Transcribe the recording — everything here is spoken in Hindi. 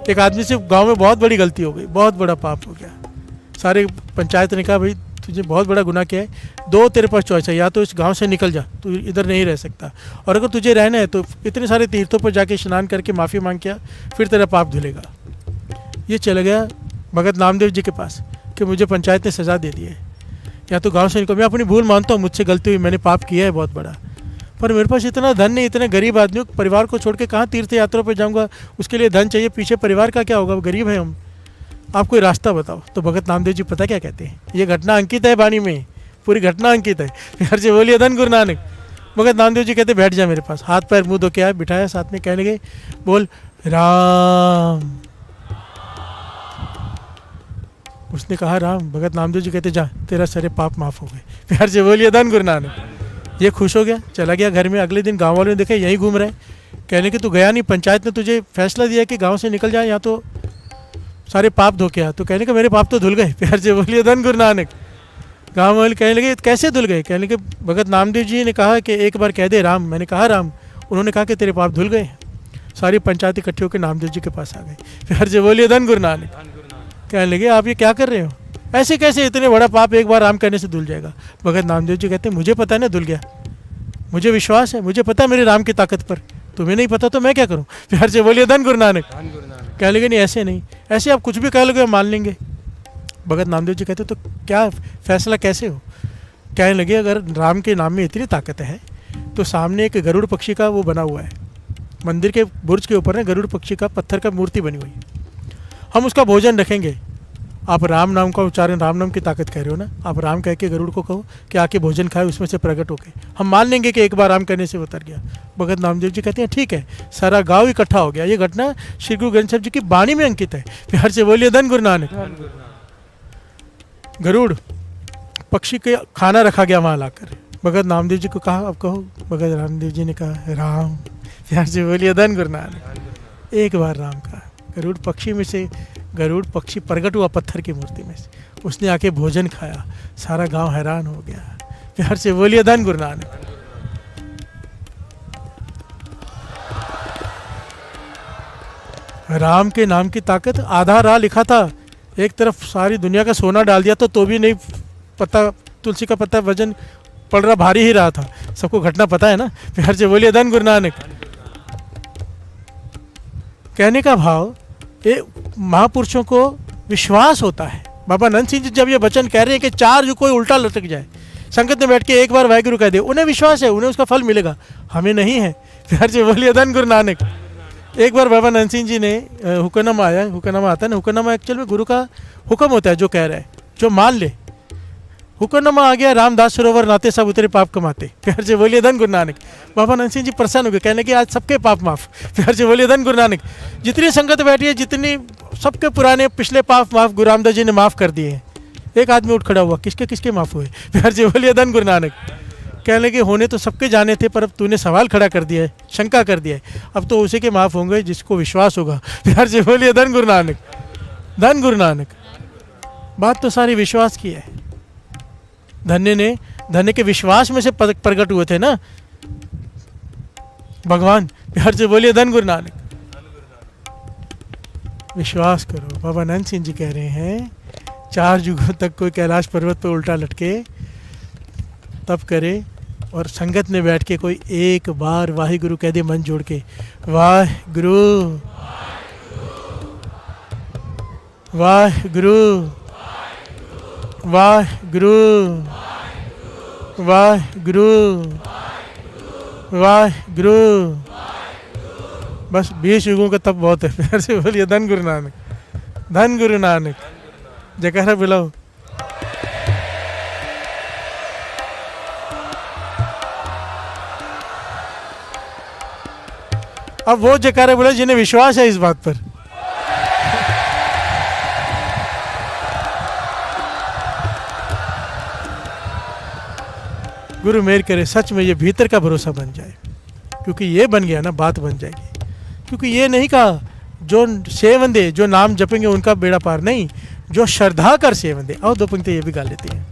एक आदमी से गांव में बहुत बड़ी गलती हो गई, बहुत बड़ा पाप हो गया। सारे पंचायत ने कहा भाई तुझे बहुत बड़ा गुनाह किया है, दो तेरे पास चॉइस है, या तो इस गांव से निकल जा, तू इधर नहीं रह सकता, और अगर तुझे रहना है तो इतने सारे तीर्थों पर जाके स्नान करके माफ़ी मांग किया, फिर तेरा पाप धुलेगा। ये चला गया भगत नामदेव जी के पास कि मुझे पंचायत ने सज़ा दे दी है, या तो गांव से निकल। मैं अपनी भूल मानता हूँ, मुझसे गलती हुई, मैंने पाप किया है बहुत बड़ा, पर मेरे पास इतना धन नहीं, इतने गरीब आदमियों परिवार को छोड़ के कहाँ तीर्थ यात्रा पर जाऊँगा, उसके लिए धन चाहिए, पीछे परिवार का क्या होगा, गरीब है हम, आप कोई रास्ता बताओ। तो भगत नामदेव जी पता क्या कहते हैं, ये घटना अंकित है वाणी में, पूरी घटना अंकित है, हर से बोलिए धन गुरु नानक। भगत नामदेव जी कहते बैठ जा मेरे पास, हाथ पैर मुँह धो के आए, बिठाया साथ में, कहने लगे बोल राम। उसने कहा राम। भगत नामदेव जी कहते जा तेरा सारे पाप माफ़ हो गए, प्यार से बोलिए धन गुरु नानक। ये खुश हो गया, चला गया घर में। अगले दिन गांव वालों ने देखा यहीं घूम रहे, कहने कि तू गया नहीं, पंचायत ने तुझे फैसला दिया कि गांव से निकल जाए या तो सारे पाप धो के आ। तो कहने के मेरे पाप तो धुल गए, प्यार से बोलिए धन गुरु नानक। गाँव वाले कहने लगे कैसे धुल गए, कहने के भगत नामदेव जी ने कहा कि एक बार कह दे राम। मैंने कहा राम, उन्होंने कहा कि तेरे पाप धुल गए। सारी पंचायत इकट्ठी होकर नामदेव जी के पास आ गए, प्यार से बोलिए धन गुरु नानक। कहने लगे आप ये क्या कर रहे हो, ऐसे कैसे इतने बड़ा पाप एक बार राम कहने से धुल जाएगा। भगत नामदेव जी कहते हैं मुझे पता है ना धुल गया, मुझे विश्वास है, मुझे पता है मेरे राम की ताकत पर, तुम्हें नहीं पता तो मैं क्या करूं, प्यार से बोलिए धन गुरु नानक। कहने लगे नहीं ऐसे नहीं, ऐसे आप कुछ भी कह लोगे हम मान लेंगे। भगत नामदेव जी कहते तो क्या फैसला कैसे हो। कहने लगे अगर राम के नाम में इतनी ताकत है तो सामने एक गरुड़ पक्षी का वो बना हुआ है, मंदिर के बुर्ज के ऊपर ना गरुड़ पक्षी का पत्थर का मूर्ति बनी हुई है, हम उसका भोजन रखेंगे। आप राम नाम का उच्चारण, राम नाम की ताकत कह रहे हो ना, आप राम कह के गरुड़ को कहो कि आके भोजन खाए, उसमें से प्रकट होके हम मान लेंगे कि एक बार राम कहने से उतर गया। भगत नामदेव जी कहते हैं ठीक है। सारा गांव इकट्ठा हो गया। ये घटना श्री गुरु ग्रंथ साहिब जी की वाणी में अंकित है, प्यार से बोलिए धन गुरु नानक। गरुड़ पक्षी के खाना रखा गया वहाँ लाकर, भगत नामदेव जी को कहा अब कहो। भगत नामदेव जी ने कहा राम, प्यार से बोलिए धन गुरु नानक। एक बार राम कहा, गरुड़ पक्षी में से गरुड़ पक्षी प्रकट हुआ पत्थर की मूर्ति में से, उसने आके भोजन खाया। सारा गांव हैरान हो गया, प्यार से बोलिए धन गुरु नानक। राम के नाम की ताकत, आधा राह लिखा था, एक तरफ सारी दुनिया का सोना डाल दिया तो भी नहीं पता, तुलसी का पत्ता वजन पड़ रहा, भारी ही रहा था। सबको घटना पता है ना, प्यार से बोलिए धन गुरु नानक। कहने का भाव, ये महापुरुषों को विश्वास होता है। बाबा नंद सिंह जी जब ये वचन कह रहे हैं कि चार जो कोई उल्टा लटक जाए, संगत में बैठ के एक बार वाहिगुरु कह दे, उन्हें विश्वास है, उन्हें उसका फल मिलेगा, हमें नहीं है, प्यार से बोलिए धन गुरु नानक। एक बार बाबा नंद सिंह जी ने हुक्मनामा आया, हुक्मनामा आता है ना, हुक्मनामा एक्चुअल में गुरु का हुक्म होता है, जो कह रहा है जो मान ले। हुक्मनामा आ गया, रामदास सरोवर नाते सब उतरे पाप कमाते, प्यार से बोलिए धन गुरु नानक। बाबा नंद सिंह जी प्रसन्न हो गए, कहने कि आज सबके पाप माफ, प्यार से बोलिए धन गुरु नानक। जितनी संगत बैठी है, जितनी सबके पुराने पिछले पाप माफ गुरु रामदास जी ने माफ कर दिए। एक आदमी उठ खड़ा हुआ, किसके किसके माफ हुए, प्यार से बोलिए धन गुरु नानक। कहने लगे होने तो सबके जाने थे, पर अब तूने सवाल खड़ा कर दिया है, शंका कर दिया है, अब तो उसी के माफ होंगे जिसको विश्वास होगा, प्यार से बोलिए धन गुरु नानक। धन गुरु नानक। बात तो सारी विश्वास की है। धन्य के विश्वास में से प्रकट हुए थे ना भगवान, प्यार से बोलिए धन गुरु नानक। विश्वास करो। बाबा नंद सिंह जी कह रहे हैं 4 युगों तक कोई कैलाश पर्वत पर उल्टा लटके तब करे, और संगत में बैठ के कोई एक बार वाहिगुरु कह दे मन जोड़ के, वाहिगुरु वाहिगुरु वाहिगुरु वाहिगुरु वाहिगुरु। बस 20 युगों का तब बहुत है, प्यार से बोलिए धन गुरु नानक। धन गुरु नानक। जयकारा बुलाओ। अब वो जयकारा बुलाओ जिन्हें विश्वास है इस बात पर। गुरु मेहर करे सच में ये भीतर का भरोसा बन जाए, क्योंकि ये बन गया ना बात बन जाएगी। क्योंकि ये नहीं कहा जो सेवन दे, जो नाम जपेंगे उनका बेड़ा पार, नहीं, जो श्रद्धा कर सेवन दे। आओ 2 पंक्ति ये भी गा लेते हैं।